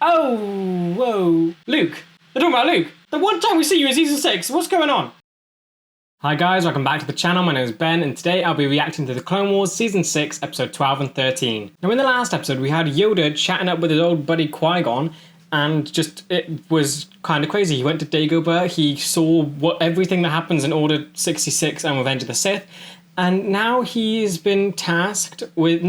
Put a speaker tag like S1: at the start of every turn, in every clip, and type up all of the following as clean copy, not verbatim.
S1: Oh, whoa. Luke. They're talking about Luke. The one time we see you in Season 6. What's going on? Hi guys, welcome back to the channel. My name is Ben, and today I'll be reacting to the Clone Wars Season 6, Episode 12 and 13. Now in the last episode, we had Yoda chatting up with his old buddy Qui-Gon, and just, it was kind of crazy. He went to Dagobah, he saw everything that happens in Order 66 and Revenge of the Sith, and now he's been tasked with,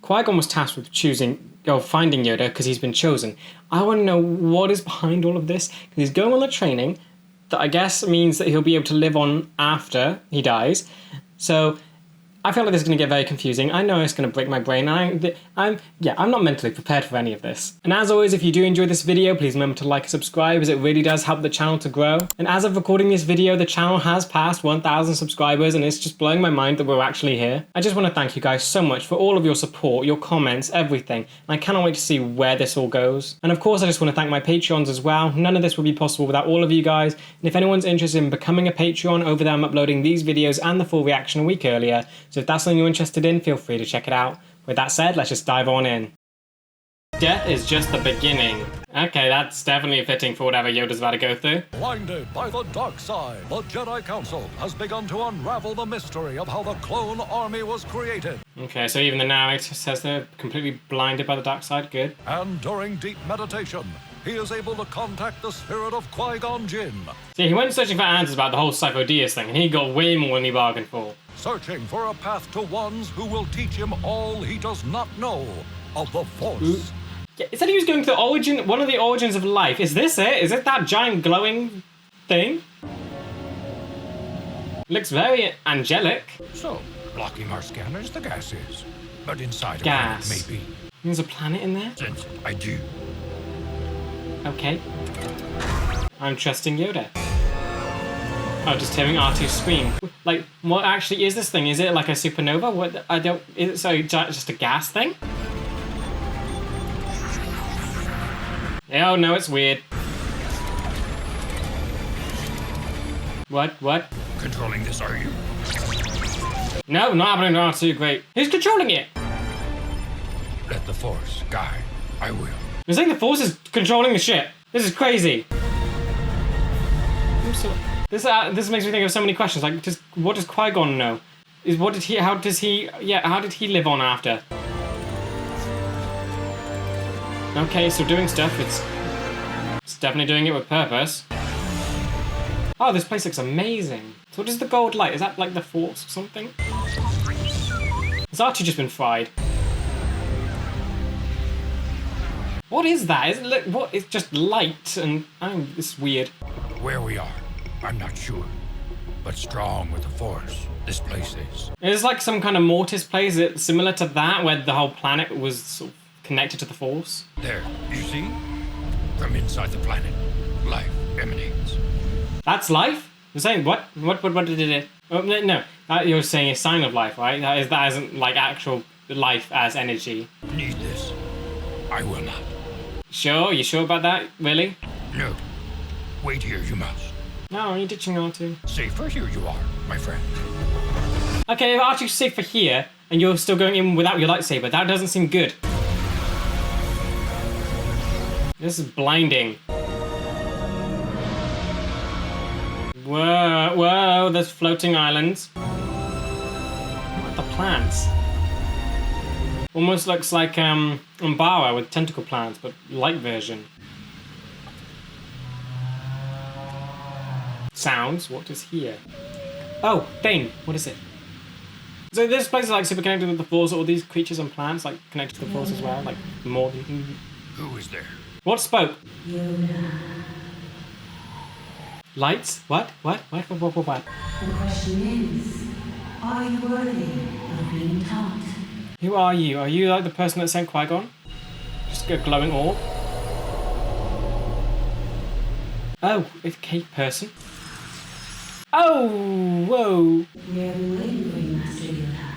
S1: Qui-Gon was tasked with finding Yoda because he's been chosen. I want to know what is behind all of this, because he's going on the training that I guess means that he'll be able to live on after he dies. So I feel like this is going to get very confusing. I know it's going to break my brain. I'm not mentally prepared for any of this. And as always, if you do enjoy this video, please remember to like and subscribe, as it really does help the channel to grow. And as of recording this video, the channel has passed 1,000 subscribers, and it's just blowing my mind that we're actually here. I just want to thank you guys so much for all of your support, your comments, everything. And I cannot wait to see where this all goes. And of course, I just want to thank my Patreons as well. None of this would be possible without all of you guys. And if anyone's interested in becoming a Patreon, over there I'm uploading these videos and the full reaction a week earlier. So if that's something you're interested in, feel free to check it out. With that said, let's just dive on in. Death is just the beginning. Okay, that's definitely fitting for whatever Yoda's about to go through.
S2: Blinded by the dark side, the Jedi Council has begun to unravel the mystery of how the clone army was created.
S1: Okay, so even the narrator says they're completely blinded by the dark side. Good.
S2: And during deep meditation, he is able to contact the spirit of Qui-Gon Jinn.
S1: See, he went searching for answers about the whole Cypho-Dyas thing, and he got way more than he bargained for.
S2: Searching for a path to ones who will teach him all he does not know of the Force.
S1: Ooh. Yeah, it said he was going to one of the origins of life. Is this it? Is it that giant glowing thing? Looks very angelic.
S2: So, blocking our scanners, the gas is. But inside
S1: gas.
S2: A planet, maybe.
S1: There's a planet in there?
S2: Since I do.
S1: Okay. I'm trusting Yoda. Oh, just hearing R2 scream. Like, what actually is this thing? Is it like a supernova? What? Is it just a gas thing? Oh no, it's weird. What?
S2: Controlling this, are you?
S1: No, not happening to R2, great. Who's controlling it?
S2: Let the Force guide. I will.
S1: You're saying the Force is controlling the ship? This is crazy. This makes me think of so many questions. Like, what does Qui-Gon know? How did he live on after? Okay, so doing stuff, it's definitely doing it with purpose. Oh, this place looks amazing. So what is the gold light? Is that like the Force or something? Has R2 just been fried? What is that? It's just light and it's weird.
S2: Where we are, I'm not sure. But strong with the Force, this place is.
S1: It's like some kind of Mortis place. Is it similar to that, where the whole planet was sort of connected to the Force?
S2: There, you see? From inside the planet, life emanates.
S1: That's life? You're saying what? What did it? Oh, no, you're saying a sign of life, right? That isn't like actual life as energy.
S2: Need this. I will not.
S1: Sure? You sure about that? Really?
S2: No. Wait here, you must.
S1: No, you're ditching R2.
S2: Safer here you are, my friend.
S1: Okay, if R2's safer here, and you're still going in without your lightsaber, that doesn't seem good. This is blinding. Whoa, there's floating islands. What are the plants? Almost looks like Umbara with tentacle plants, but light version. Sounds, what is here? Oh, thing, what is it? So this place is like super connected with the Force, all these creatures and plants like connected to the Force as well, like more than...
S2: Who is there?
S1: What spoke?
S3: Yoda.
S1: Lights? What?
S3: The question is, are you worthy of being taught?
S1: Who are you? Are you like the person that sent Qui-Gon? Just a glowing orb? Oh, it's a cake person. Oh, whoa.
S3: We have been waiting for you, Master Yoda.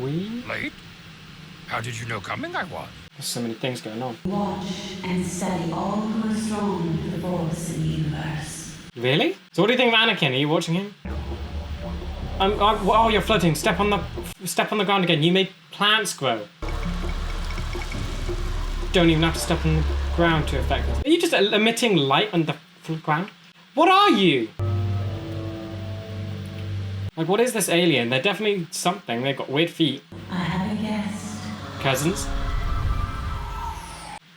S1: We?
S2: Late? How did you know coming I was?
S1: There's so many things going on.
S3: Watch and study all who are strong for the Force in the universe.
S1: Really? So what do you think of Anakin? Are you watching him? Oh, you're floating. Step on the ground again. You make plants grow. Don't even have to step on the ground to affect us. Are you just emitting light on the ground? What are you? Like, what is this alien? They're definitely something. They've got weird feet.
S3: I have a guest.
S1: Cousins?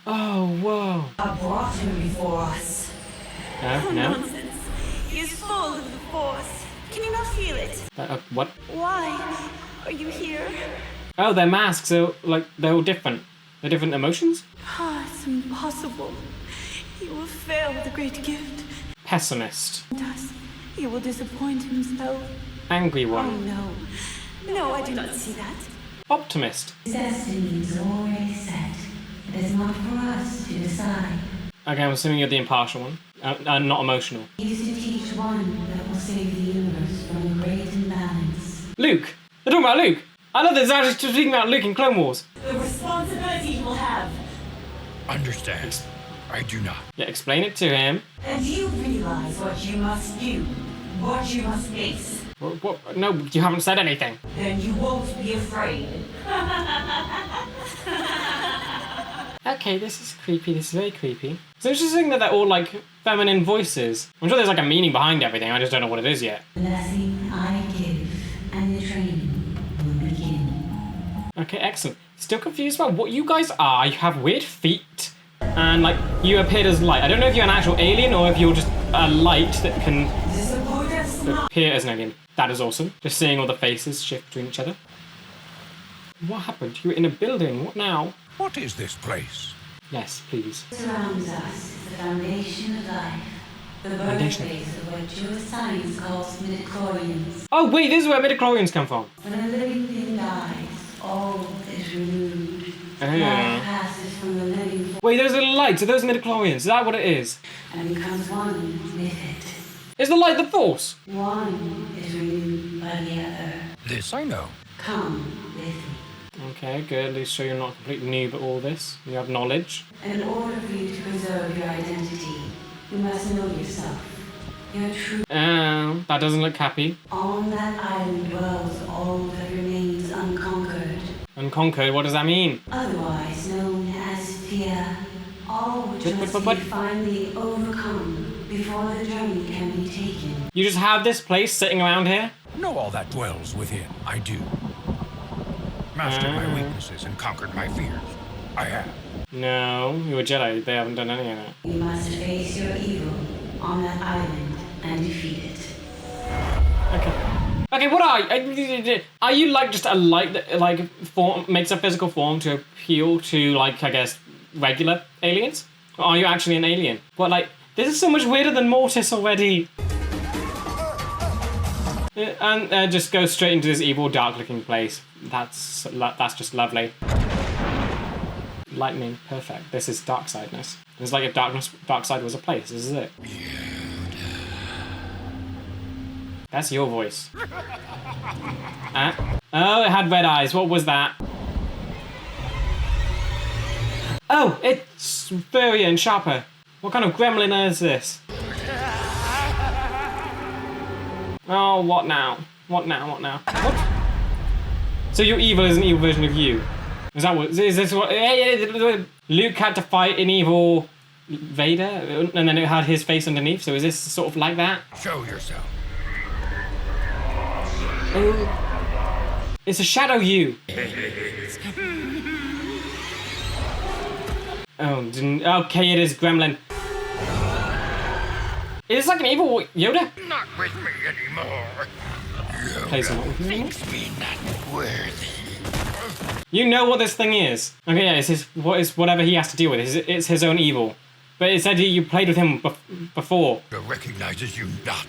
S1: Oh, whoa.
S3: I brought him before us.
S1: No,
S4: Oh,
S1: no.
S4: nonsense. He is full of the Force. Can you not feel it?
S1: What?
S4: Why are you here?
S1: Oh, their masks are, like, they're all different. They're different emotions?
S4: Ah, it's impossible. He will fail the great gift.
S1: Pessimist.
S4: Thus, he will disappoint himself.
S1: Angry
S4: Oh,
S1: one.
S4: no. No, I do not see that.
S1: Optimist.
S3: His destiny is already set. It is not for us to decide.
S1: Okay, I'm assuming you're the impartial one. Not emotional.
S3: He is to teach one that will save the universe from a great imbalance.
S1: Luke! They're talking about Luke! I love this actually speaking about Luke in Clone Wars.
S3: The responsibility you will have.
S2: Understand? I do not.
S1: Yeah, explain it to him.
S3: And you realize what you must do, what you must face.
S1: What? No, you haven't said anything.
S3: Then you won't be afraid.
S1: Okay, this is creepy. This is very creepy. It's interesting that they're all like feminine voices. I'm sure there's like a meaning behind everything. I just don't know what it is yet.
S3: The blessing I give and the training will begin.
S1: Okay, excellent. Still confused about what you guys are. You have weird feet. And like, you appeared as light. I don't know if you're an actual alien or if you're just a light that can appear as an alien. That is awesome. Just seeing all the faces shift between each other. What happened? You were in a building. What now?
S2: What is this place?
S1: Yes, please.
S3: Surrounds us is the foundation of life. The birthplace of what geoscience calls midichlorians.
S1: Oh wait, this is where midichlorians come from.
S3: When a living thing dies, all is removed.
S1: Oh.
S3: Life passes from the living
S1: Wait, those little lights. Are those midichlorians? Is that what it is?
S3: and becomes one with it.
S1: Is the light the Force?
S3: One is renewed by the other.
S2: This I know.
S3: Come with me.
S1: Okay, good. At least show you're not completely new at all this. You have knowledge.
S3: In order for you to preserve your identity, you must know yourself. Your true.
S1: That doesn't look happy.
S3: On that island dwells all that remains unconquered,
S1: Unconquered, what does that mean?
S3: otherwise known as fear. All which must
S1: but-
S3: be finally overcome before the journey can be taken.
S1: You just have this place sitting around here?
S2: Know all that dwells within. I do. Mastered my weaknesses and conquered my fears. I have.
S1: No, you're a Jedi. They haven't done any of that.
S3: You must face your evil on that island and defeat it.
S1: Okay, what are you like just a light that like form makes a physical form to appeal to like I guess regular aliens? Or are you actually an alien? What like this is so much weirder than Mortis already. And just go straight into this evil, dark-looking place. That's just lovely. Lightning, perfect. This is dark-sideness. It's like if dark side was a place. This is it. That's your voice. Oh, it had red eyes. What was that? Oh, it's furrier and sharper. What kind of gremlin is this? Oh, what now? What now? What now? What? So your evil is an evil version of you? Is that what? Is this what? Luke had to fight an evil Vader, and then it had his face underneath. So is this sort of like that?
S2: Show yourself.
S1: Oh, it's a shadow you. Oh, okay, it is Gremlin. It's like an evil Yoda.
S2: Not with me anymore.
S1: Plays a lot with me.
S2: Thinks me not worthy.
S1: You know what this thing is. Okay, yeah, it's his, whatever he has to deal with. It's his own evil. But it said you played with him before.
S2: It recognizes you not.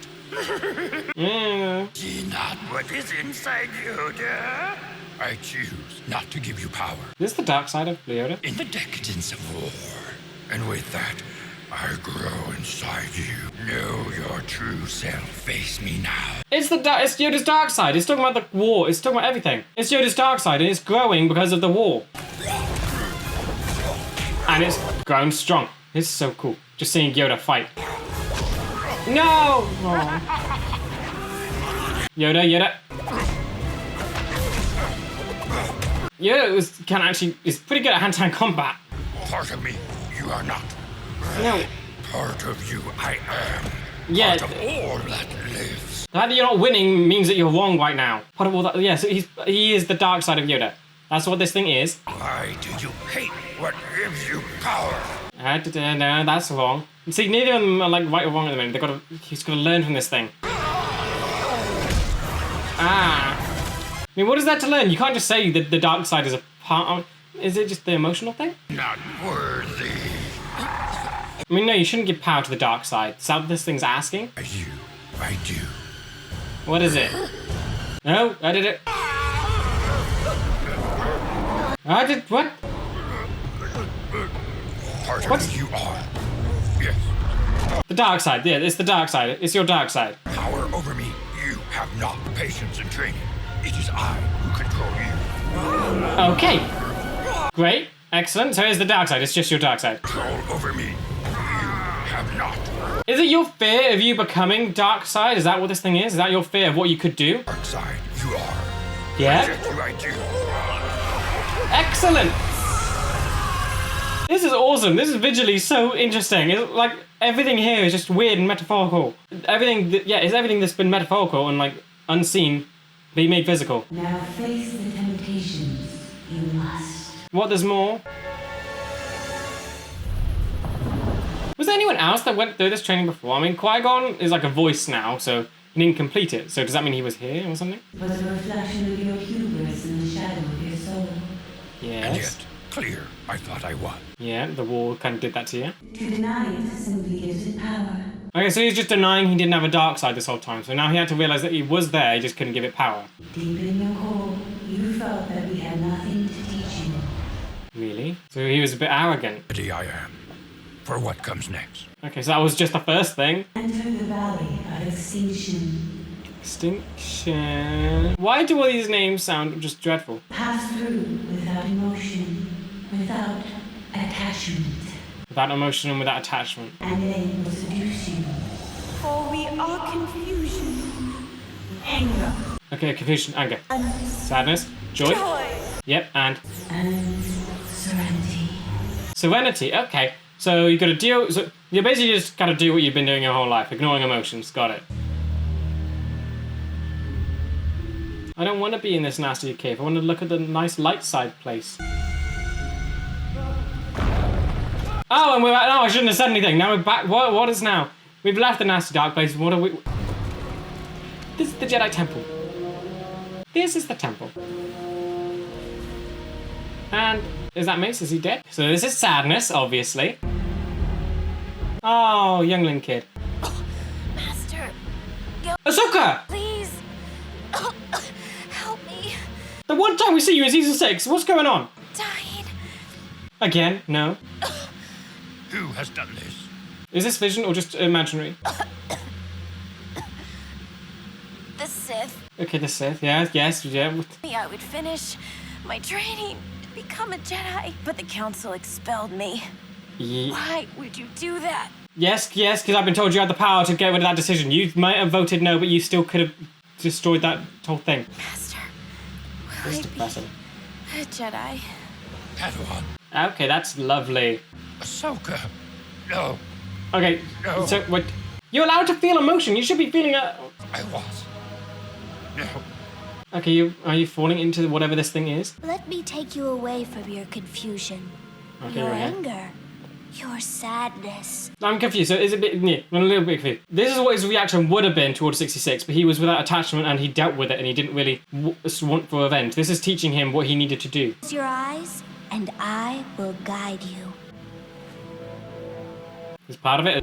S1: Yeah.
S2: See not what is inside Yoda. I choose not to give you power.
S1: This is the dark side of Yoda.
S2: In the decadence of war. And with that, I grow inside you. Know your true self. Face me now.
S1: It's Yoda's dark side. It's talking about the war. It's talking about everything. It's Yoda's dark side, and it's growing because of the war. And it's grown strong. It's so cool. Just seeing Yoda fight. No! Oh. Yoda. Yoda is pretty good at hand-to-hand combat.
S2: Part of me you You are not.
S1: No.
S2: Part of you I am.
S1: Yeah.
S2: Part of all that lives.
S1: The fact that you're not winning means that you're wrong right now. Part of all that. Yeah, so he is the dark side of Yoda. That's what this thing is.
S2: Why do you hate what gives you power?
S1: No, that's wrong. See, neither of them are like right or wrong at the moment. He's got to learn from this thing. Ah. I mean, what is that to learn? You can't just say that the dark side is a part of... Is it just the emotional thing?
S2: Not worthy.
S1: I mean, no, you shouldn't give power to the dark side. Is that what this thing's asking?
S2: I do.
S1: What is it? No, I did it. I did what?
S2: Part
S1: What?
S2: of you are. Yes.
S1: The dark side. Yeah, it's the dark side. It's your dark side.
S2: Power over me. You have not patience and training. It is I who control you.
S1: Okay. Great. Excellent. So here's the dark side. It's just your dark side.
S2: Control over me. You have not.
S1: Is it your fear of you becoming dark side? Is that what this thing is? Is that your fear of what you could do?
S2: Dark side, you are.
S1: Yeah.
S2: Reject you, I do.
S1: Excellent. This is awesome. This is visually so interesting. It's like everything here is just weird and metaphorical. Everything, it's everything that's been metaphorical and like unseen be made physical.
S3: Now face the temptations you must.
S1: What? There's more. Was there anyone else that went through this training before? I mean, Qui-Gon is like a voice now, so he didn't complete it. So does that mean he was here or something?
S3: But a reflection of your hubris in the shadow of your soul.
S1: Yes.
S2: And yet, clear, I thought I was.
S1: Yeah, the wall kind of did that to you.
S3: To deny it simply gives it power.
S1: Okay, so he's just denying he didn't have a dark side this whole time. So now he had to realize that he was there, he just couldn't give it power.
S3: Deep in your core, you felt that we had nothing to teach you.
S1: Really? So he was a bit arrogant.
S2: Ready I am. For what comes next.
S1: Okay, so that was just the first thing.
S3: Enter the valley of extinction.
S1: Extinction. Why do all these names sound just dreadful?
S3: Pass through without emotion, without attachment.
S1: Without emotion and without attachment.
S3: And they will seduce you.
S4: For we are confusion,
S3: Anger
S1: Okay, confusion, anger,
S4: and
S1: sadness, joy.
S4: joy.
S1: Yep, and
S3: and serenity.
S1: serenity. Okay, so you gotta deal. So you basically just gotta do what you've been doing your whole life, ignoring emotions. Got it. I don't want to be in this nasty cave. I want to look at the nice light side place. Oh, and we're back. No, I shouldn't have said anything. Now we're back. What is now? We've left the nasty dark place. What are we? This is the Jedi Temple. This is the temple. And is that Mace? Is he dead? So this is sadness, obviously. Oh, youngling kid.
S4: Master,
S1: Ahsoka!
S4: please. Help me.
S1: The one time we see you in season 6. What's going on?
S4: Dying.
S1: Again? No.
S2: Who has done this?
S1: Is this vision or just imaginary?
S4: The Sith.
S1: Okay, the Sith. Yeah.
S4: I would finish my training, become a Jedi, but the Council expelled me. Why would you do that?
S1: Yes, because I've been told you had the power to get rid of that decision. You might have voted no, but you still could have destroyed that whole thing.
S4: Master, will
S1: This is
S4: I be
S1: depressing.
S4: a Jedi?
S2: Padawan.
S1: Okay, that's lovely.
S2: Ahsoka. No,
S1: Okay,
S2: No.
S1: so what? You're allowed to feel emotion. You should be feeling a...
S2: I was. No.
S1: Okay, are you falling into whatever this thing is?
S5: Let me take you away from your confusion,
S1: Okay,
S5: your
S1: right here.
S5: anger, your sadness.
S1: I'm confused. So is it a bit... Yeah, I'm a little bit confused. This is what his reaction would have been towards 66, but he was without attachment and he dealt with it and he didn't really want for revenge. This is teaching him what he needed to do.
S5: Close your eyes, and I will guide you.
S1: It's part of it.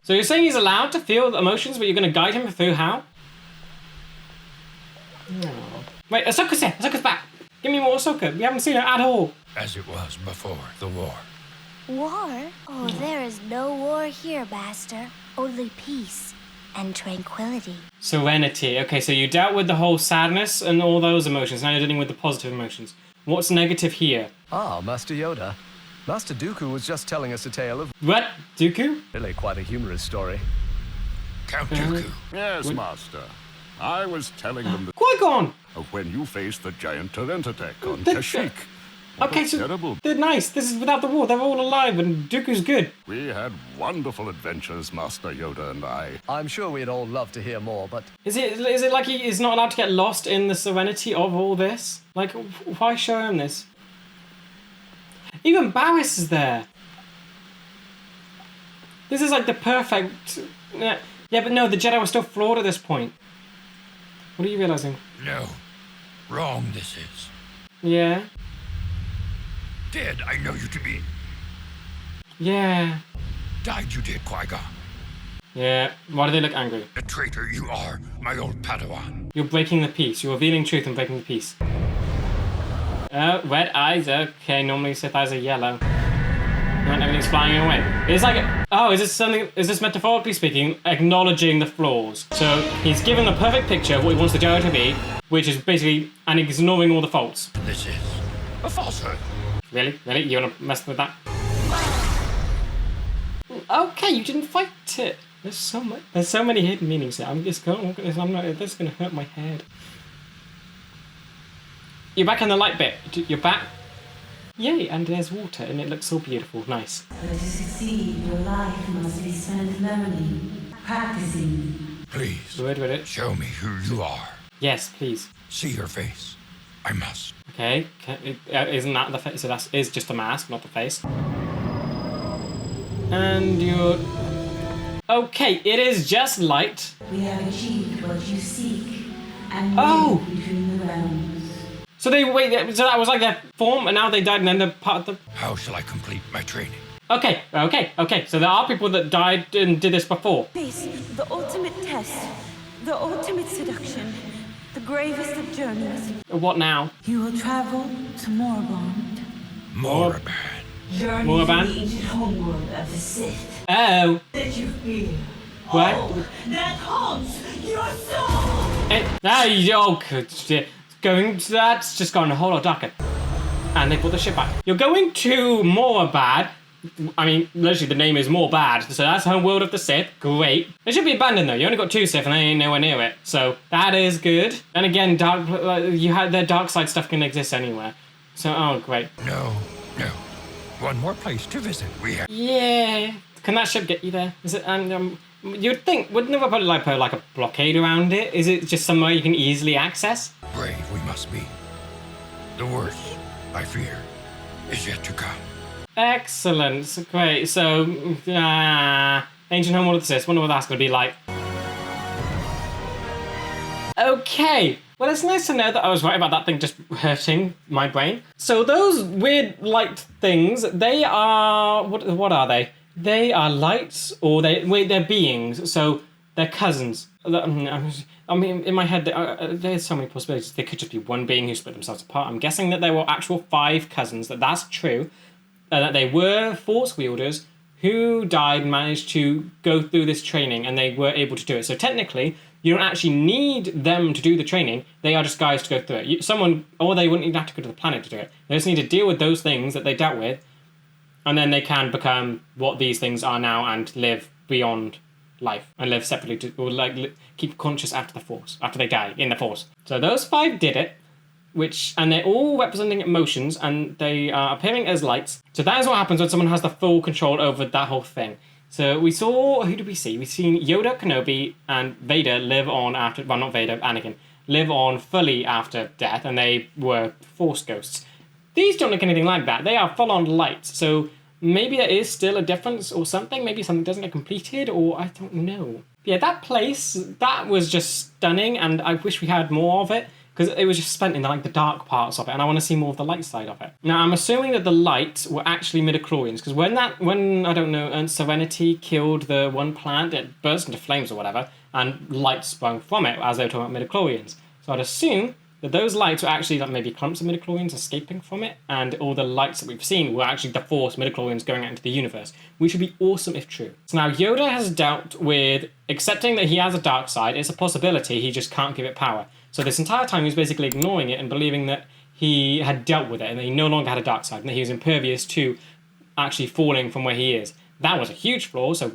S1: So you're saying he's allowed to feel emotions, but you're going to guide him through how? No. Wait, Ahsoka's here. Ahsoka's back. Give me more Ahsoka. We haven't seen her at all.
S2: As it was before the war.
S5: War? Oh, there is no war here, Master. Only peace and tranquility.
S1: Serenity. Okay, so you dealt with the whole sadness and all those emotions. Now you're dealing with the positive emotions. What's negative here?
S6: Ah, Master Yoda. Master Dooku was just telling us a tale of
S1: What? Dooku?
S6: really quite a humorous story.
S2: Count Dooku.
S7: Yes, Master. I was telling them
S1: Qui-Gon!
S7: of when you faced the giant Tyrant attack on Kashyyyk.
S1: Okay, so
S7: terrible.
S1: they're nice. This is without the war. They're all alive, and Dooku's good.
S7: We had wonderful adventures, Master Yoda and I.
S6: I'm sure we'd all love to hear more, but
S1: Is it like he is not allowed to get lost in the serenity of all this? Like, why show him this? Even Barriss is there. This is like the perfect... Yeah, but no, the Jedi were still flawed at this point. What are you realizing?
S2: No. Wrong this is.
S1: Yeah.
S2: Dead I know you to be.
S1: Yeah.
S2: Died you did, Qui-Gon.
S1: Yeah. Why do they look angry?
S2: The traitor you are, my old Padawan.
S1: You're breaking the peace. You're revealing truth and breaking the peace. Red eyes. Okay, normally Sith eyes are yellow. And everything's flying away. It's like, oh, is this metaphorically speaking, acknowledging the flaws? So he's given the perfect picture of what he wants the Jedi to be, which is basically, and ignoring all the faults.
S2: This is a falsehood.
S1: Really? Really? You want to mess with that? Okay, you didn't fight it. There's so many hidden meanings here. That's gonna hurt my head. You're back in the light bit. You're back. Yay, and there's water, and it looks so beautiful. Nice.
S3: But to succeed, your life must be spent learning, practicing.
S2: Please,
S1: Word with it.
S2: show me who you are.
S1: Yes, please.
S2: See your face. I must.
S1: Okay, isn't that the face? So that is just a mask, not the face. And you're... Okay, it is just light.
S3: We have achieved what you seek, and
S1: Oh!
S3: live between the realms.
S1: So so that was like their form, and now they died, and then they're part of the...
S2: How shall I complete my training?
S1: Okay. So there are people that died and did this before.
S4: Face the ultimate test, the ultimate seduction, the gravest of journeys.
S1: What now?
S3: You will travel to Moribond.
S2: Moriband.
S3: Journey
S1: Moriband?
S3: to the ancient homeworld of the Sith.
S1: Oh.
S3: That you fear.
S1: What?
S3: Oh, that haunts your soul!
S1: That's just gone a whole lot darker. And they put the ship back. You're going to Moriband. I mean, literally the name is Moriband, so that's home world of the Sith. Great. It should be abandoned though. You only got 2 Sith and they ain't nowhere near it. So that is good. And again, their dark side stuff can exist anywhere. So, oh, great.
S2: No. One more place to visit. We have.
S1: Yeah. Can that ship get you there? Is it? And you'd think, wouldn't they put like a blockade around it? Is it just somewhere you can easily access?
S2: Brave we must be. The worst, I fear, is yet to come.
S1: Excellent. Great. So, ancient homeworld of the Sith. Wonder what that's going to be like. Okay. Well, it's nice to know that I was right about that thing just hurting my brain. So those weird light things, they are... What are they? They are lights, or they're beings. So they're cousins. I mean, in my head, there's so many possibilities. They could just be one being who split themselves apart. I'm guessing that there were actual 5 cousins, that's true. That they were Force wielders who died and managed to go through this training, and they were able to do it. So technically, you don't actually need them to do the training. They are just guys to go through it. Or they wouldn't even have to go to the planet to do it. They just need to deal with those things that they dealt with, and then they can become what these things are now and live beyond life and live separately, keep conscious after the Force, after they die in the Force. So those 5 did it. And they're all representing emotions, and they are appearing as lights. So that is what happens when someone has the full control over that whole thing. So we saw, who did we see? We've seen Yoda, Kenobi, and Vader live on after, well, not Vader, Anakin, live on fully after death, and they were Force ghosts. These don't look anything like that. They are full-on lights. So maybe there is still a difference or something. Maybe something doesn't get completed, or I don't know. Yeah, that place, that was just stunning, and I wish we had more of it. Because it was just spent in the dark parts of it, and I want to see more of the light side of it. Now, I'm assuming that the lights were actually midichlorians, because when I don't know, Serenity killed the one plant, it burst into flames or whatever, and light sprung from it as they were talking about midichlorians. So I'd assume that those lights were actually maybe clumps of midichlorians escaping from it, and all the lights that we've seen were actually the Force midichlorians going out into the universe, which would be awesome if true. So now Yoda has dealt with accepting that he has a dark side. It's a possibility, he just can't give it power. So this entire time he was basically ignoring it and believing that he had dealt with it and that he no longer had a dark side and that he was impervious to actually falling from where he is. That was a huge flaw, so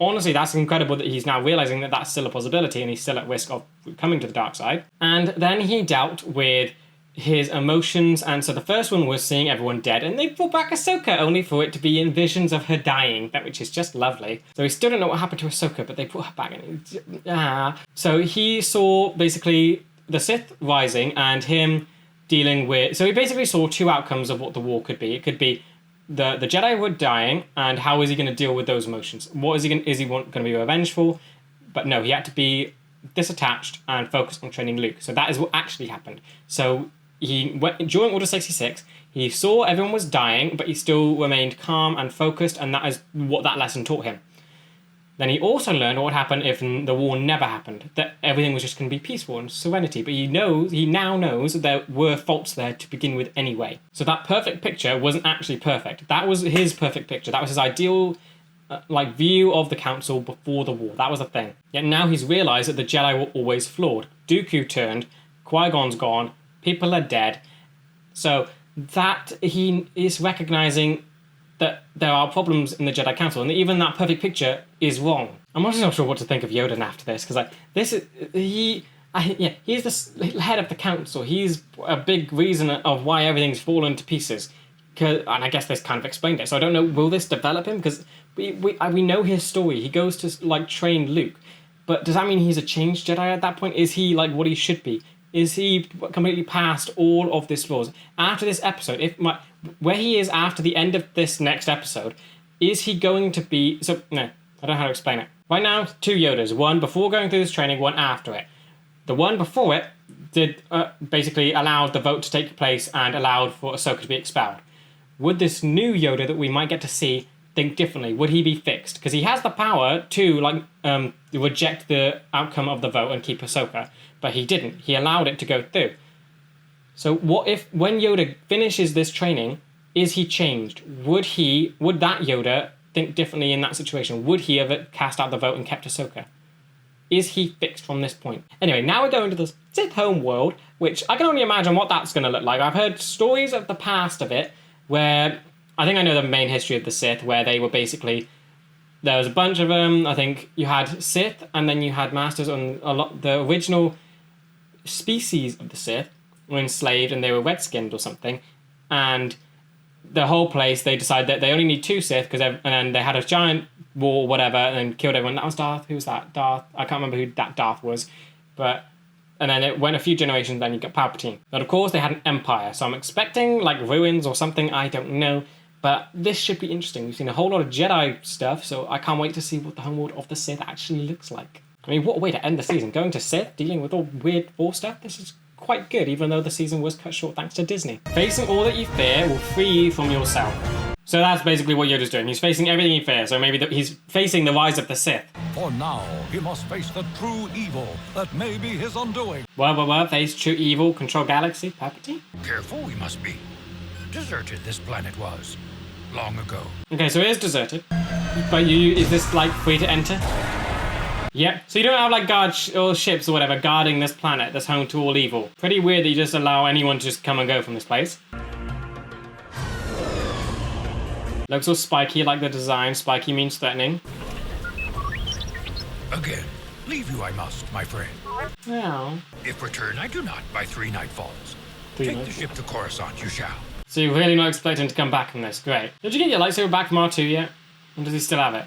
S1: honestly that's incredible that he's now realising that that's still a possibility and he's still at risk of coming to the dark side. And then he dealt with his emotions. And so the first one was seeing everyone dead, and they brought back Ahsoka only for it to be in visions of her dying, which is just lovely. So he still don't know what happened to Ahsoka, but they brought her back. So he saw basically the Sith rising and him dealing with... So he basically saw two outcomes of what the war could be. It could be the Jedi were dying, and how is he going to deal with those emotions? What is he going to be revengeful? But no, he had to be disattached and focus on training Luke. So that is what actually happened. So he went, during Order 66, he saw everyone was dying, but he still remained calm and focused, and that is what that lesson taught him. Then he also learned what would happen if the war never happened, that everything was just going to be peaceful and serenity. But he now knows that there were faults there to begin with anyway. So that perfect picture wasn't actually perfect. That was his perfect picture. That was his ideal view of the council before the war. That was the thing. Yet now he's realised that the Jedi were always flawed. Dooku turned, Qui-Gon's gone, people are dead. So that he is recognising that there are problems in the Jedi Council, and even that perfect picture is wrong. I'm also not sure what to think of Yoda after this, because he's the head of the council. He's a big reason of why everything's fallen to pieces. And I guess this kind of explained it. So I don't know, will this develop him? Because we know his story. He goes to train Luke, but does that mean he's a changed Jedi at that point? Is he what he should be? Is he completely past all of this flaws? After this episode, where he is after the end of this next episode, is he going to be... So, no, I don't know how to explain it. Right now, two Yodas. One before going through this training, one after it. The one before it did basically allowed the vote to take place and allowed for Ahsoka to be expelled. Would this new Yoda that we might get to see think differently? Would he be fixed? Because he has the power to reject the outcome of the vote and keep Ahsoka, but he didn't. He allowed it to go through. So what if, when Yoda finishes this training, is he changed? Would that Yoda think differently in that situation? Would he have cast out the vote and kept Ahsoka? Is he fixed from this point? Anyway, now we're going to the Sith home world, which I can only imagine what that's going to look like. I've heard stories of the past of it, where I think I know the main history of the Sith, where they were basically... There was a bunch of them. I think you had Sith, and then you had Masters, and the original species of the Sith were enslaved, and they were red-skinned or something, and the whole place, they decided that they only need two Sith, and then they had a giant war or whatever, and then killed everyone. That was Darth. Who was that? Darth. I can't remember who that Darth was, but... And then it went a few generations, then you got Palpatine. But of course, they had an empire, so I'm expecting, ruins or something, I don't know. But this should be interesting. We've seen a whole lot of Jedi stuff, so I can't wait to see what the homeworld of the Sith actually looks like. I mean, what a way to end the season. Going to Sith, dealing with all weird Force stuff, this is quite good, even though the season was cut short thanks to Disney. Facing all that you fear will free you from yourself. So that's basically what Yoda's doing. He's facing everything he fears, so maybe he's facing the rise of the Sith.
S8: For now, he must face the true evil that may be his undoing.
S1: Well, face true evil, control galaxy, Palpatine?
S2: Careful we must be. Deserted this planet was. Long ago.
S1: Okay, so it is deserted. But is this, free to enter? Yep. So you don't have, guards or ships or whatever guarding this planet that's home to all evil. Pretty weird that you just allow anyone to just come and go from this place. Looks all spiky, like the design. Spiky means threatening.
S2: Again, leave you I must, my friend.
S1: Yeah.
S2: If return I do not by 3 nightfalls. Take the ship to Coruscant, you shall.
S1: So you're really not expecting to come back from this. Great. Did you get your lightsaber back from R2 yet? Or does he still have it?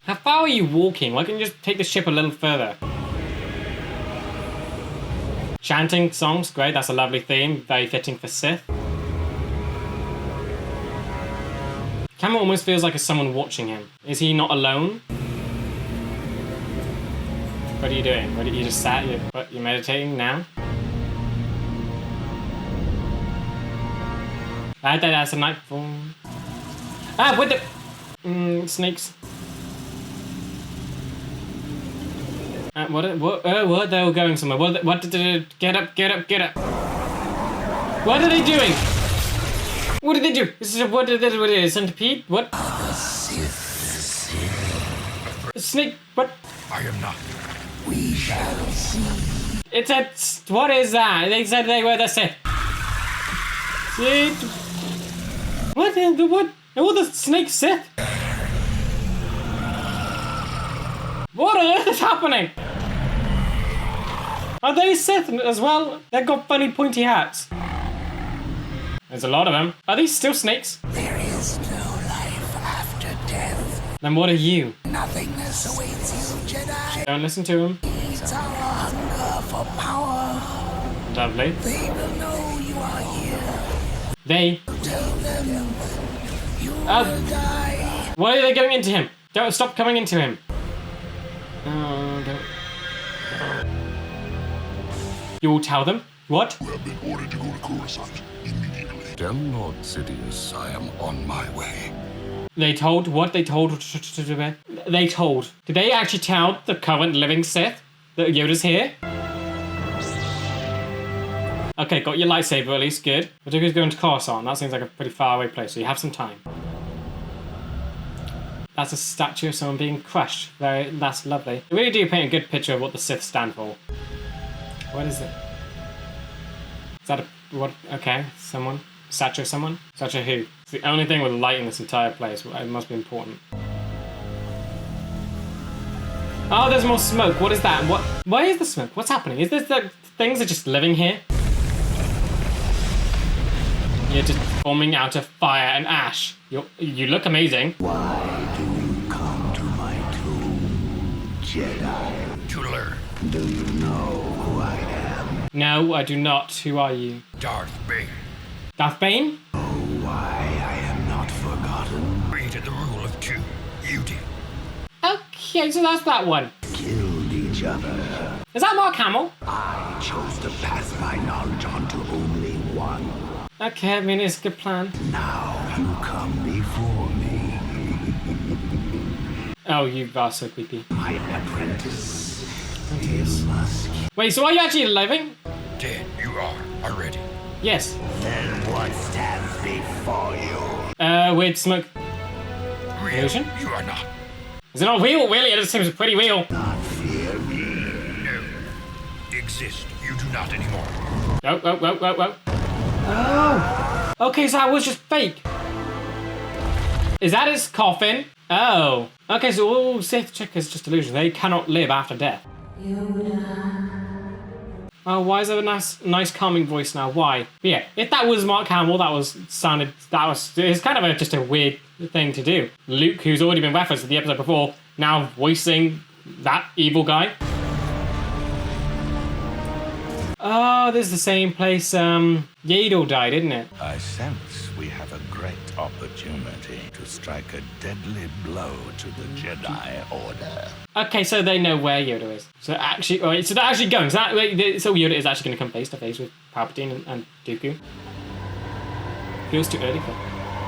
S1: How far are you walking? Why can't you just take the ship a little further? Chanting songs, great. That's a lovely theme. Very fitting for Sith. Camera almost feels like it's someone watching him. Is he not alone? What are you doing? You just sat? You're meditating now? That's a nightfall. With the... snakes. What? They were going somewhere. What did they... Get up. What are they doing? What did they do? What is it? Centipede? What? Snake? What?
S2: I am not.
S3: We shall see.
S1: It said... What is that? They said they were the Sith. What? All the snake Sith? What on earth is happening? Are they Sith as well? They've got funny pointy hats. There's a lot of them. Are these still snakes?
S2: There is no life after death.
S1: Then what are you?
S2: Nothingness awaits you, Jedi.
S1: Don't listen to him.
S2: It's our hunger for power.
S1: Lovely.
S2: They will know you are here.
S1: They.
S2: Tell them you will die.
S1: Why are they going into him? Don't stop coming into him. Oh, don't. You will tell them? What?
S7: You have been ordered to go to Coruscant immediately. Tell Lord Sidious I am on my way.
S1: They told? What? They told? They told. Did they actually tell the current living Sith that Yoda's here? Okay, got your lightsaber at least, good. But Dooku's going to Coruscant. That seems like a pretty far away place, so you have some time. That's a statue of someone being crushed. That's lovely. They really do paint a good picture of what the Sith stand for. What is it? Is that a... what? Okay, someone. Statue of someone? Statue of who? It's the only thing with light in this entire place. It must be important. Oh, there's more smoke. What is that? What? Why is the smoke? What's happening? Is this the things are just living here? You're just forming out of fire and ash. You look amazing.
S2: Why do you come to my tomb, Jedi? To learn. Do you know who I am?
S1: No, I do not. Who are you?
S2: Darth Bane.
S1: Darth Bane?
S2: Oh, why I am not forgotten. Created the rule of two. You did.
S1: Okay, so that's that one.
S2: Killed each other.
S1: Is that Mark Hamill?
S2: I chose to pass my knowledge on to only one.
S1: Okay, I mean, it's a good plan.
S2: Now you come before me.
S1: Oh, you are so creepy.
S2: My apprentice. You must.
S1: Wait, so are you actually living?
S2: Dead you are already.
S1: Yes.
S2: Then what stands before you?
S1: Weird smoke.
S2: Real.
S1: Illusion?
S2: You are not.
S1: Is it not real? Really? It just seems pretty real.
S2: Not fear me. No. Exist. You do not anymore.
S1: Oh. Oh. Okay, so that was just fake. Is that his coffin? Oh. Okay, so all Sith chick is just illusion. They cannot live after death.
S3: Yoda.
S1: Oh, why is there a nice calming voice now? Why? But yeah, if that was Mark Hamill, it's kind of just a weird thing to do. Luke, who's already been referenced in the episode before, now voicing that evil guy. Oh, this is the same place Yaddle died, isn't it?
S7: I sense we have a great opportunity to strike a deadly blow to the Jedi Order.
S1: Okay, so they know where Yoda is. So actually, all right, so they're actually going. So Yoda is actually going to come face to face with Palpatine and Dooku. Feels too early for.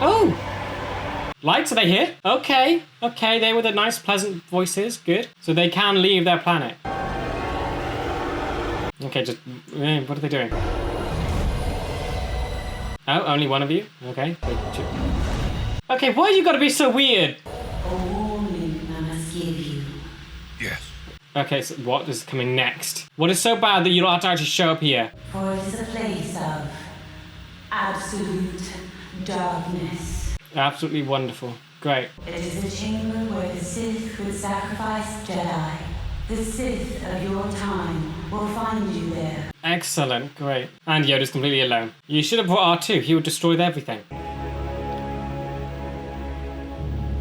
S1: Oh, lights, are they here? Okay, they with the nice, pleasant voices. Good. So they can leave their planet. Okay, just what are they doing? Oh, only one of you. Okay. Okay, why you got to be so weird?
S3: A warning I must give you.
S2: Yes.
S1: Okay, so what is coming next? What is so bad that you don't have to actually show up here?
S3: For it is a place of absolute darkness.
S1: Absolutely wonderful. Great.
S3: It is a chamber where the Sith would sacrifice Jedi. The Sith of your time will find you there.
S1: Excellent. Great. And Yoda's completely alone. You should have brought R2. He would destroy everything.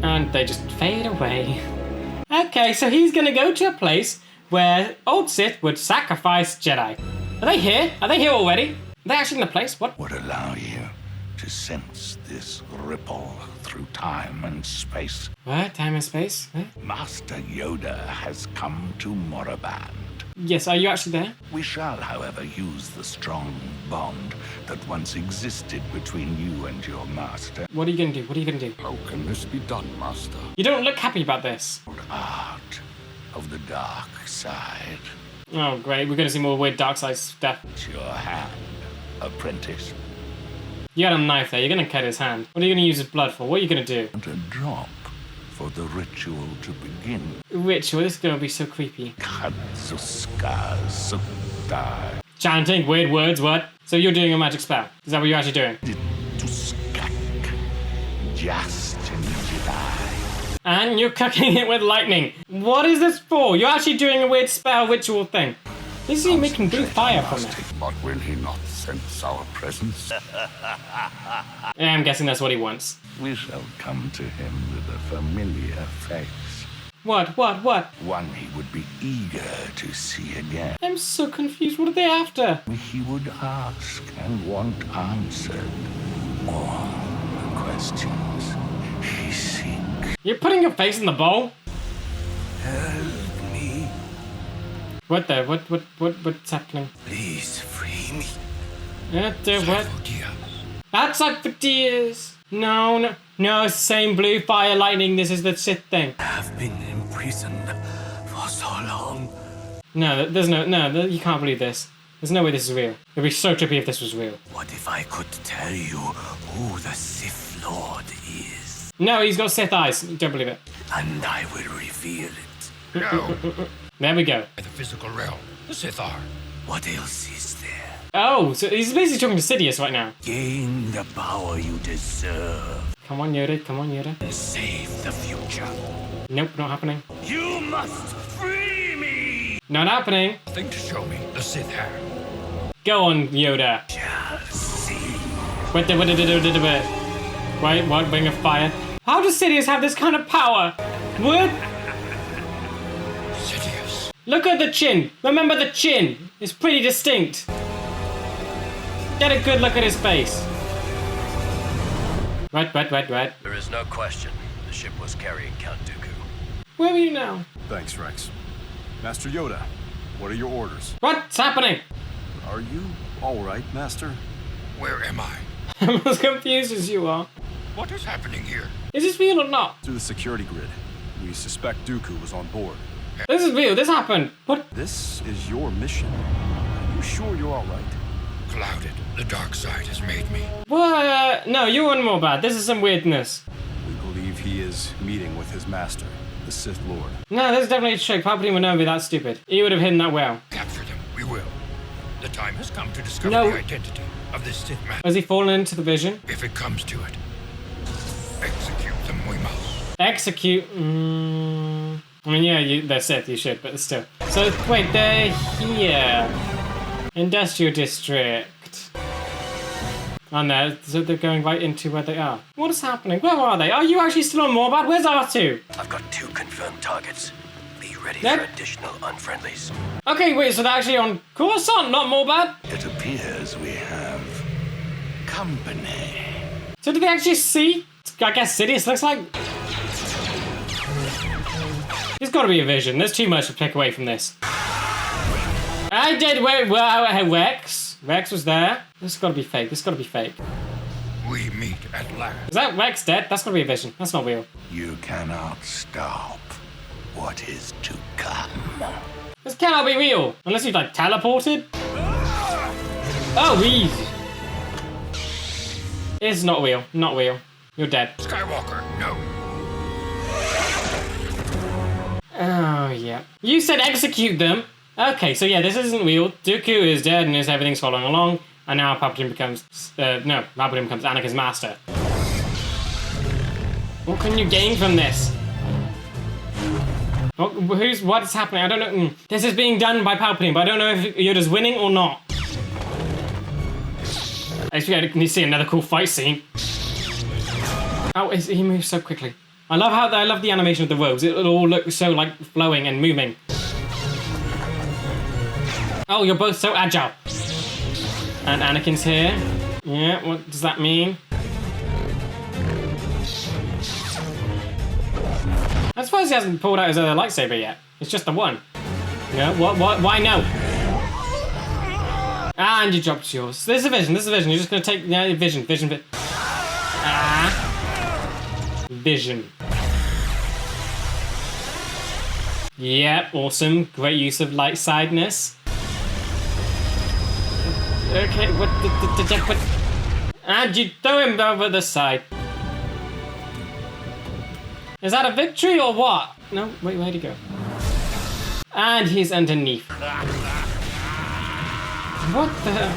S1: And they just fade away. Okay, so he's gonna go to a place where old Sith would sacrifice Jedi. Are they here? Are they here already? Are they actually in the place? What?
S7: Would allow you to sense this ripple through time and space.
S1: What? Time and space? What?
S7: Master Yoda has come to Moraband.
S1: Yes, are you actually there?
S7: We shall, however, use the strong bond that once existed between you and your master.
S1: What are you gonna do? What are you gonna do?
S7: How can this be done, Master?
S1: You don't look happy about this.
S7: Art of the dark side.
S1: Oh, great. We're gonna see more weird dark side stuff.
S7: It's your hand, apprentice.
S1: You got a knife there. You're gonna cut his hand. What are you gonna use his blood for? What are you gonna do?
S7: And a drop for the ritual to begin.
S1: Ritual? This is gonna be so creepy.
S7: Katsuska Sutta.
S1: Chanting weird words, what? So you're doing a magic spell. Is that what you're actually doing?
S7: To skak. Just in Jedi.
S1: And you're cooking it with lightning. What is this for? You're actually doing a weird spell ritual thing. Is he making blue fire from it?
S7: But will he not sense our presence?
S1: Yeah, I'm guessing that's what he wants.
S7: We shall come to him with a familiar face.
S1: What?
S7: One he would be eager to see again.
S1: I'm so confused. What are they after?
S7: He would ask and want answered all the questions he seeks.
S1: You're putting your face in the bowl?
S7: Help me.
S1: What's happening?
S7: Please free me.
S1: What? That's like for tears. No, it's the same blue fire lightning. This is the Sith thing.
S7: I've been imprisoned for so long.
S1: No, you can't believe this. There's no way this is real. It'd be so trippy if this was real.
S7: What if I could tell you who the Sith Lord is?
S1: No, he's got Sith eyes. Don't believe it.
S7: And I will reveal it.
S2: No.
S1: There we go.
S2: The physical realm. The Sith are.
S7: What else is there?
S1: Oh, so he's basically talking to Sidious right now.
S7: Gain the power you deserve.
S1: Come on, Yoda. Come on, Yoda.
S7: Save the future.
S1: Nope, not happening.
S7: You must free me!
S1: Not happening.
S2: Nothing to show me the Sith have.
S1: Go on, Yoda.
S7: Shall see.
S1: Wait, what? Ring of fire? How does Sidious have this kind of power? What?
S2: Sidious.
S1: Look at the chin. Remember the chin. It's pretty distinct. Get a good look at his face. Right.
S9: There is no question. The ship was carrying Count Dooku.
S1: Where are you now?
S10: Thanks, Rex. Master Yoda, what are your orders?
S1: What's happening?
S10: Are you all right, Master?
S2: Where am I?
S1: I'm as confused as you are.
S2: What is happening here?
S1: Is this real or not?
S10: Through the security grid, we suspect Dooku was on board.
S1: This is real. This happened. What?
S10: This is your mission. Are you sure you're all right?
S2: Clouded. The dark side has made me.
S1: What? No, you're one more bad. This is some weirdness.
S10: We believe he is meeting with his master, the Sith Lord.
S1: No, this is definitely a trick. Palpatine would never be that stupid. He would have hidden that well.
S2: Capture them. We will. The time has come to discover
S1: No.
S2: the identity of this Sith man.
S1: Has he fallen into the vision?
S2: If it comes to it, execute them we must.
S1: Execute. I mean, yeah, they're Sith. You should, but still. So wait, they're here. Industrial district. And there, so they're going right into where they are. What is happening? Where are they? Are you actually still on Morbad? Where's R2?
S9: I've got 2 confirmed targets. Be ready
S1: Yep.
S9: for additional unfriendlies.
S1: Okay, wait, so they're actually on Coruscant, not Morbad?
S7: It appears we have company.
S1: So did they actually see? I guess Sidious looks like. There's got to be a vision. There's too much to pick away from this. I did. Wait, Rex. Rex was there. This has got to be fake. This has got to be fake.
S2: We meet at last.
S1: Is that Rex dead? That's got to be a vision. That's not real.
S7: You cannot stop what is to come.
S1: This cannot be real unless you've like teleported. Oh, easy. It's not real. Not real. You're dead.
S2: Skywalker, no.
S1: Oh yeah. You said execute them. Okay, so yeah, this isn't real. Dooku is dead and everything's following along, and now Palpatine becomes Palpatine becomes Anakin's master. What can you gain from this? What's happening? I don't know. This is being done by Palpatine, but I don't know if Yoda's winning or not. I need to see another cool fight scene. Oh, he moves so quickly. I love the animation of the robes. It all looks so like flowing and moving. Oh, you're both so agile. And Anakin's here. Yeah, what does that mean? I'm surprised he hasn't pulled out his other lightsaber yet. It's just the one. Yeah, what, why no? And you dropped yours. There's a vision, You're just gonna take, vision. Vision. Yep, awesome. Great use of light sideness. Okay, what? And you throw him over the side. Is that a victory or what? No, wait, where'd he go? And he's underneath. What the?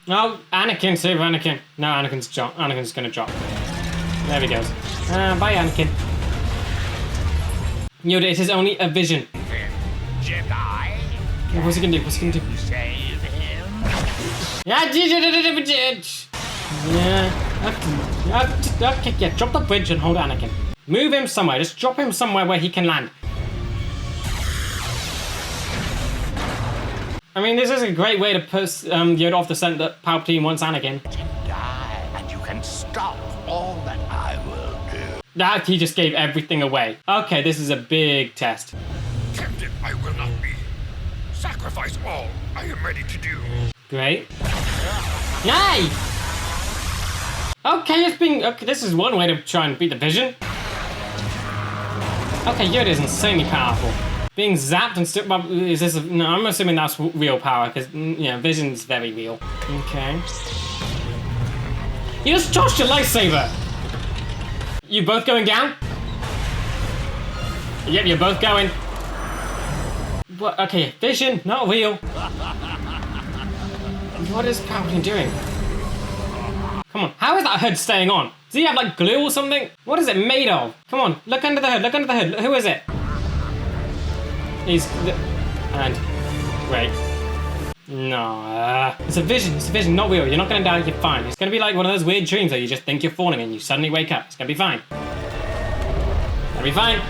S1: No, Anakin, save Anakin. No, Anakin's gonna drop. There he goes. Bye, Anakin. Yoda, it is only a vision.
S7: Jedi,
S1: What's he gonna do? What's he gonna do?
S7: Save him.
S1: Yeah. Okay, yeah, drop the bridge and hold Anakin. Move him somewhere. Just drop him somewhere where he can land. I mean, this is a great way to put Yoda off the scent that Palpatine wants Anakin.
S7: Die, and you can stop all that I will do.
S1: That he just gave everything away. Okay, this is a big test.
S2: Tempted I will not be. Sacrifice all I am ready to do.
S1: Great. Yay! Okay, this is one way to try and beat the Vision. Okay, Yoda is insanely powerful. Being zapped and still, is this? No, I'm assuming that's real power because Vision's very real. Okay. You just tossed your lightsaber. You both going down? Yep, you're both going. What? Okay, Vision, not real. What is Palpatine doing? Come on, how is that hood staying on? Does he have like glue or something? What is it made of? Come on, look under the hood, look under the hood. Who is it? Wait. No, it's a vision, not real. You're not gonna die, you're fine. It's gonna be like one of those weird dreams that you just think you're falling and you suddenly wake up. It's gonna be fine. Gonna be fine.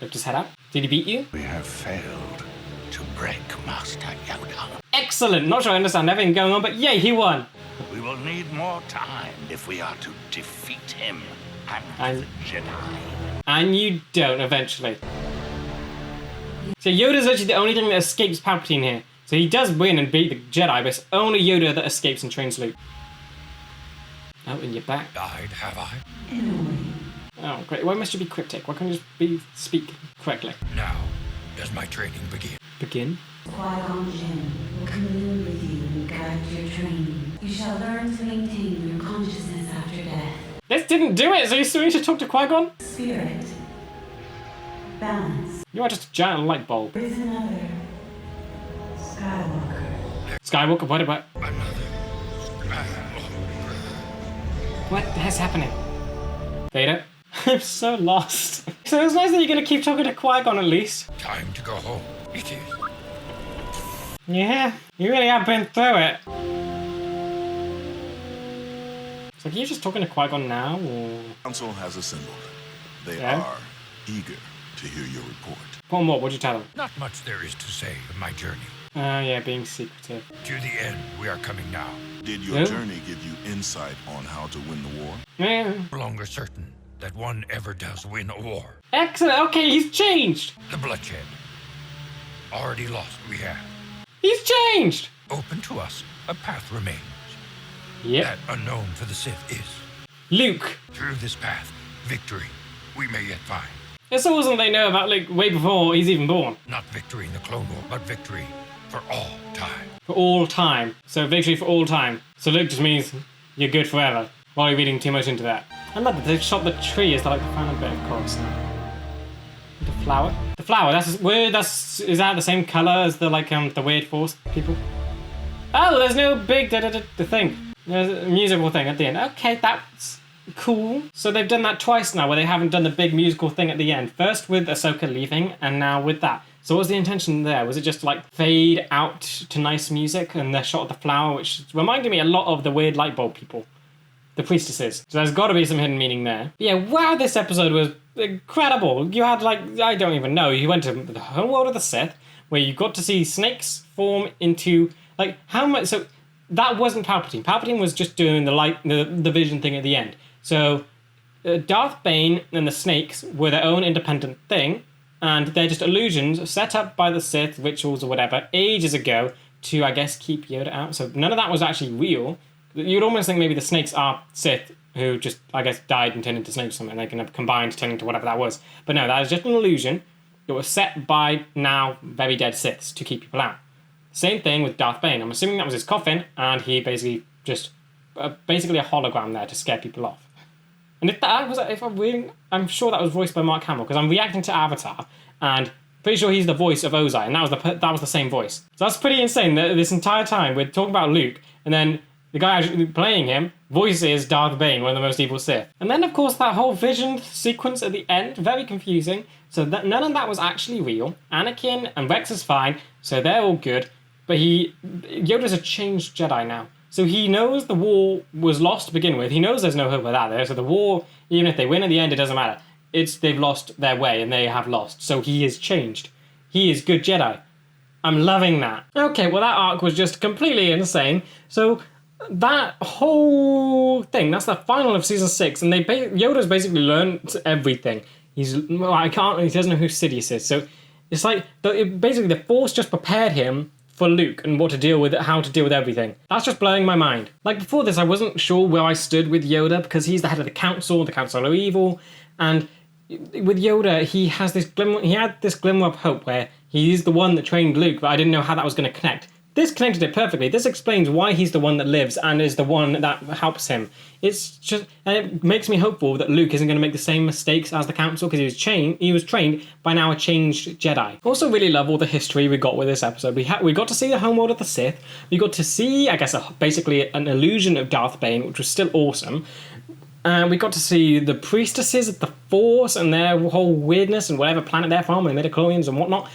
S1: Lift his head up. Did he beat you?
S7: We have failed to break Master Yoda.
S1: Excellent. Not sure I understand everything going on, but yay, he won.
S7: We will need more time if we are to defeat him and the Jedi.
S1: And you don't eventually. So Yoda's actually the only thing that escapes Palpatine here. So he does win and beat the Jedi, but it's only Yoda that escapes and trains Luke. Oh, and you're back.
S2: Died, have I?
S1: Oh, great. Why must you be cryptic? Why can't you just speak correctly?
S2: Now, does my training begin?
S1: Begin?
S3: Qui-Gon Jinn will commune with you and guide your training. You shall learn to maintain your consciousness after death.
S1: This didn't do it, so you still need to talk to Qui-Gon?
S3: Spirit. Balance.
S1: You are just a giant light bulb.
S3: With another Skywalker.
S1: Skywalker, what about...
S2: Another.
S1: What the heck's happening? Vader? I'm so lost. So it's nice that you're going to keep talking to Qui-Gon at least.
S2: Time to go home. It is.
S1: Yeah, you really have been through it. So are you just talking to Qui-Gon now, or...?
S11: Council has assembled. They
S1: Yeah?
S11: are eager to hear your report.
S1: What more? What'd you tell them?
S2: Not much there is to say of my journey.
S1: Yeah, being secretive.
S2: To the end, we are coming now.
S11: Did your
S1: Yeah?
S11: journey give you insight on how to win the war?
S1: Yeah.
S2: No longer certain that one ever does win a war.
S1: Excellent, okay, he's changed!
S2: The bloodshed. Already lost we have.
S1: He's changed!
S2: Open to us, a path remains.
S1: Yep.
S2: That unknown for the Sith is.
S1: Luke.
S2: Through this path, victory we may yet find.
S1: It's awesome they know about Luke way before he's even born.
S2: Not victory in the Clone War, but victory for all time.
S1: For all time. So victory for all time. So Luke just means you're good forever. Why are you reading too much into that? I love that they shot the tree as like the final bit of course now. The flower? The flower, that's weird, is that the same colour as the the weird force people? Oh, there's no big the thing. There's a musical thing at the end. Okay, that's cool. So they've done that twice now where they haven't done the big musical thing at the end. First with Ahsoka leaving and now with that. So what was the intention there? Was it just to fade out to nice music and the shot of the flower, which reminded me a lot of the weird light bulb people. The priestesses. So there's got to be some hidden meaning there. But yeah, wow, this episode was incredible. You had I don't even know. You went to the whole world of the Sith where you got to see snakes form into how much. So that wasn't Palpatine. Palpatine was just doing the vision thing at the end. So Darth Bane and the snakes were their own independent thing, and they're just illusions set up by the Sith, rituals or whatever, ages ago to, I guess, keep Yoda out. So none of that was actually real. You'd almost think maybe the snakes are Sith who just, I guess, died and turned into snakes or something, and they can have combined to turn into whatever that was. But no, that was just an illusion that was set by now very dead Siths to keep people out. Same thing with Darth Bane. I'm assuming that was his coffin, and he basically just, basically a hologram there to scare people off. And I'm sure that was voiced by Mark Hamill, because I'm reacting to Avatar, and pretty sure he's the voice of Ozai, and that was the same voice. So that's pretty insane that this entire time we're talking about Luke, and then the guy actually playing him voices Darth Bane, one of the most evil Sith. And then, of course, that whole vision sequence at the end, very confusing. So that none of that was actually real. Anakin and Rex is fine, so they're all good. But Yoda's a changed Jedi now. So he knows the war was lost to begin with. He knows there's no hope without there. So the war, even if they win at the end, it doesn't matter. They've lost their way and they have lost. So he is changed. He is good Jedi. I'm loving that. Okay, well that arc was just completely insane. So that whole thing, that's the final of season 6, and Yoda's basically learned everything. He doesn't know who Sidious is. So it's like basically the Force just prepared him for Luke and how to deal with everything. That's just blowing my mind. Like before this, I wasn't sure where I stood with Yoda because he's the head of the council are evil, and with Yoda, he had this glimmer of hope where he's the one that trained Luke, but I didn't know how that was going to connect. This connected it perfectly. This explains why he's the one that lives and is the one that helps him. And it makes me hopeful that Luke isn't going to make the same mistakes as the council because he was trained by now a changed Jedi. Also really love all the history we got with this episode. We got to see the homeworld of the Sith. We got to see, I guess, basically an illusion of Darth Bane, which was still awesome. We got to see the priestesses of the Force and their whole weirdness and whatever planet they're from and midichlorians and whatnot.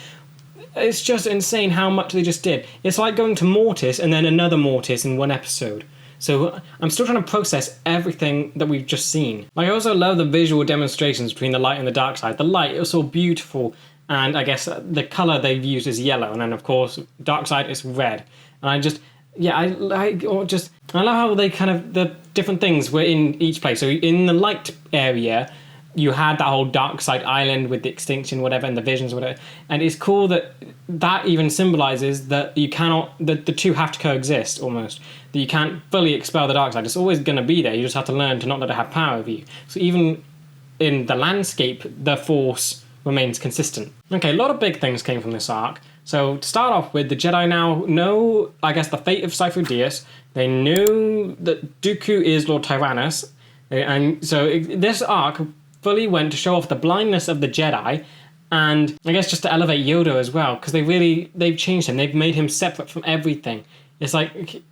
S1: It's just insane how much they just did. It's like going to Mortis and then another Mortis in one episode. So I'm still trying to process everything that we've just seen. I also love the visual demonstrations between the light and the dark side. The light is so beautiful, and I guess the colour they've used is yellow, and then of course dark side is red. And I love how they the different things were in each place. So in the light area, you had that whole dark side island with the extinction, whatever, and the visions, whatever. And it's cool that even symbolizes that the two have to coexist almost. That you can't fully expel the dark side. It's always going to be there. You just have to learn to not let it have power over you. So even in the landscape, the Force remains consistent. Okay, a lot of big things came from this arc. So to start off with, the Jedi now know, I guess, the fate of Sifo-Dyas. They knew that Dooku is Lord Tyrannus. And so this arc fully went to show off the blindness of the Jedi, and I guess just to elevate Yoda as well, because they've changed him. They've made him separate from everything. It's like,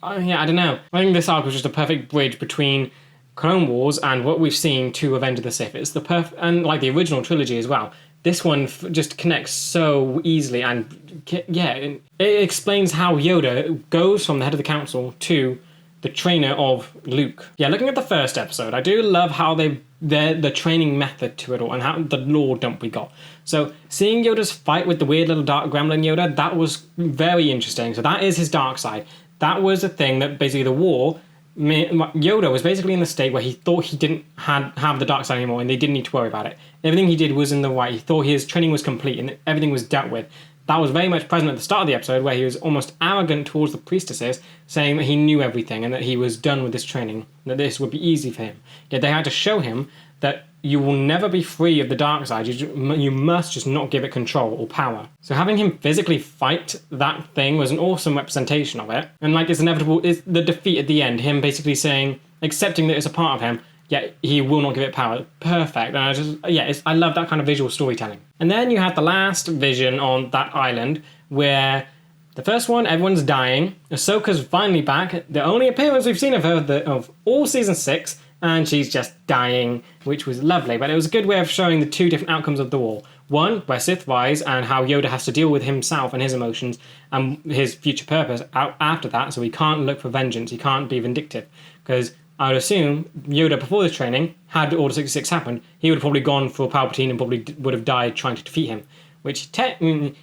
S1: I don't know. I think this arc was just a perfect bridge between Clone Wars and what we've seen to Revenge of the Sith. It's and like the original trilogy as well. This one just connects so easily, and it explains how Yoda goes from the head of the council to the trainer of Luke. Yeah, looking at the first episode, I do love how the training method to it all and how the lore dump we got. So seeing Yoda's fight with the weird little dark gremlin Yoda, that was very interesting. So that is his dark side. That was a thing that basically the war, Yoda was basically in the state where he thought he didn't have the dark side anymore and they didn't need to worry about it. Everything he did was in the right. He thought his training was complete and everything was dealt with. That was very much present at the start of the episode where he was almost arrogant towards the priestesses, saying that he knew everything and that he was done with this training, that this would be easy for him. Yet they had to show him that you will never be free of the dark side. You must just not give it control or power. So having him physically fight that thing was an awesome representation of it. And like it's inevitable, it's the defeat at the end, him basically saying, accepting that it's a part of him, yet he will not give it power. Perfect. And I love that kind of visual storytelling. And then you had the last vision on that island where the first one, everyone's dying. Ahsoka's finally back. The only appearance we've seen of her of all season 6, and she's just dying, which was lovely. But it was a good way of showing the two different outcomes of the war. One, where Sith rise and how Yoda has to deal with himself and his emotions and his future purpose after that. So he can't look for vengeance. He can't be vindictive. Because I would assume Yoda, before this training, had Order 66 happened, he would have probably gone for Palpatine and probably would have died trying to defeat him. Which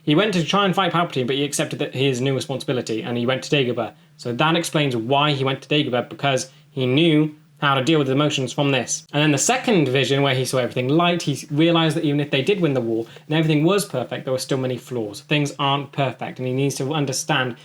S1: he went to try and fight Palpatine, but he accepted that his new responsibility and he went to Dagobah. So that explains why he went to Dagobah, because he knew how to deal with emotions from this. And then the second vision, where he saw everything light, he realised that even if they did win the war and everything was perfect, there were still many flaws. Things aren't perfect, and he needs to understand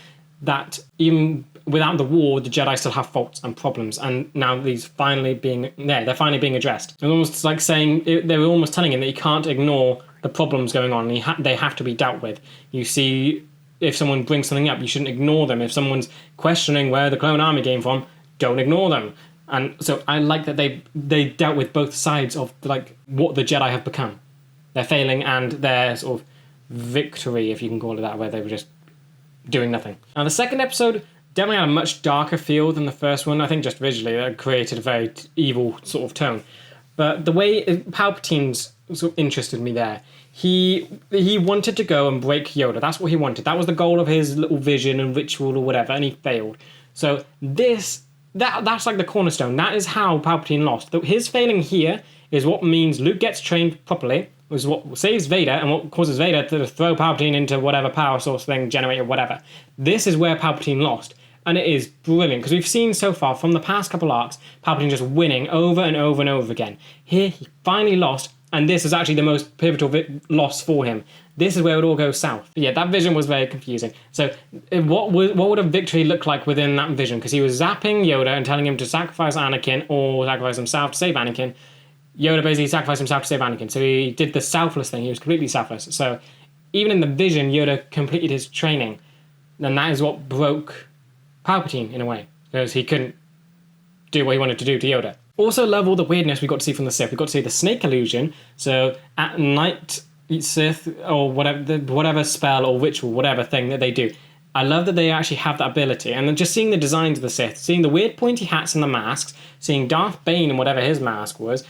S1: that even without the war, the Jedi still have faults and problems, and now they're finally being addressed. It's almost like saying, they were almost telling him that he can't ignore the problems going on, and they have to be dealt with. You see, if someone brings something up, you shouldn't ignore them. If someone's questioning where the clone army came from, don't ignore them. And so I like that they dealt with both sides of like what the Jedi have become. Their failing and their sort of victory, if you can call it that, where they were just doing nothing. Now the second episode definitely had a much darker feel than the first one. I think just visually that created a very evil sort of tone. But the way Palpatine's sort of interested me there. He wanted to go and break Yoda. That's what he wanted. That was the goal of his little vision and ritual or whatever, and he failed. So that's like the cornerstone. That is how Palpatine lost. His failing here is what means Luke gets trained properly, is what saves Vader, and what causes Vader to throw Palpatine into whatever power source thing, generator, whatever. This is where Palpatine lost. And it is brilliant, because we've seen so far from the past couple arcs, Palpatine just winning over and over and over again. Here, he finally lost, and this is actually the most pivotal loss for him. This is where it all goes south. But yeah, that vision was very confusing. So what would a victory look like within that vision? Because he was zapping Yoda and telling him to sacrifice Anakin or sacrifice himself to save Anakin. Yoda basically sacrificed himself to save Anakin. So he did the selfless thing. He was completely selfless. So even in the vision, Yoda completed his training. And that is what broke Palpatine in a way. Because he couldn't do what he wanted to do to Yoda. Also love all the weirdness we got to see from the Sith. We got to see the snake illusion. So at night, Sith or whatever spell or ritual, whatever thing that they do. I love that they actually have that ability. And then just seeing the designs of the Sith, seeing the weird pointy hats and the masks, seeing Darth Bane and whatever his mask was,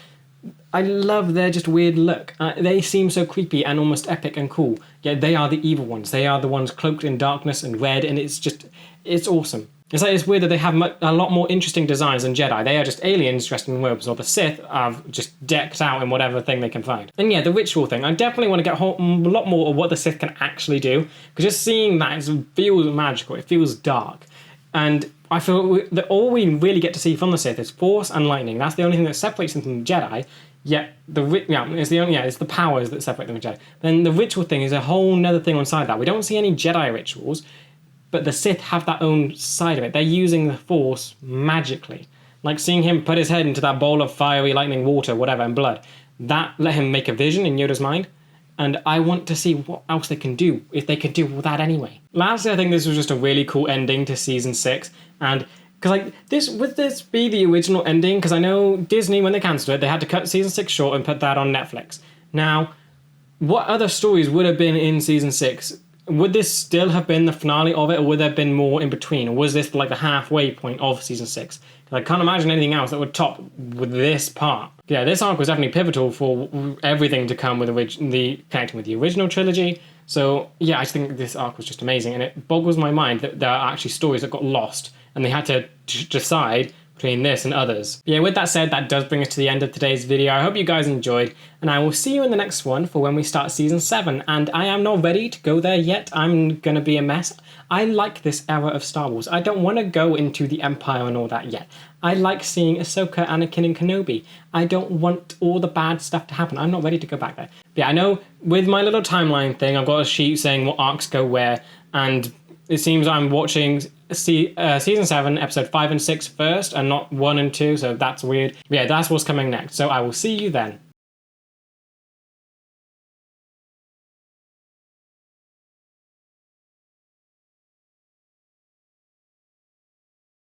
S1: I love their just weird look. They seem so creepy and almost epic and cool. Yet they are the evil ones. They are the ones cloaked in darkness and red, and it's awesome. It's weird that they have a lot more interesting designs than Jedi. They are just aliens dressed in robes, or the Sith are just decked out in whatever thing they can find. And yeah, the ritual thing. I definitely want to get a lot more of what the Sith can actually do, because just seeing that feels magical. It feels dark. And I feel that all we really get to see from the Sith is Force and lightning. That's the only thing that separates them from the Jedi. Yet it's the powers that separate them from Jedi. Then the ritual thing is a whole nother thing on side of that. We don't see any Jedi rituals, but the Sith have that own side of it. They're using the Force magically. Like seeing him put his head into that bowl of fiery lightning water, whatever, and blood. That let him make a vision in Yoda's mind. And I want to see what else they can do, if they could do all that anyway. Lastly, I think this was just a really cool ending to Season 6. And, because would this be the original ending? Because I know Disney, when they cancelled it, they had to cut Season 6 short and put that on Netflix. Now, what other stories would have been in Season 6? Would this still have been the finale of it, or would there have been more in between? Or was this like the halfway point of Season 6? I can't imagine anything else that would top with this part. Yeah, this arc was definitely pivotal for everything to come with connecting with the original trilogy. So yeah, I just think this arc was just amazing, and it boggles my mind that there are actually stories that got lost, and they had to decide between this and others. Yeah, with that said, that does bring us to the end of today's video. I hope you guys enjoyed, and I will see you in the next one for when we start Season 7, and I am not ready to go there yet. I'm gonna be a mess. I like this era of Star Wars. I don't want to go into the Empire and all that yet. I like seeing Ahsoka, Anakin, and Kenobi. I don't want all the bad stuff to happen. I'm not ready to go back there. But yeah, I know with my little timeline thing, I've got a sheet saying what arcs go where, and it seems I'm watching Season 7, Episode 5 and 6 first, and not 1 and 2, so that's weird. But yeah, that's what's coming next, so I will see you then.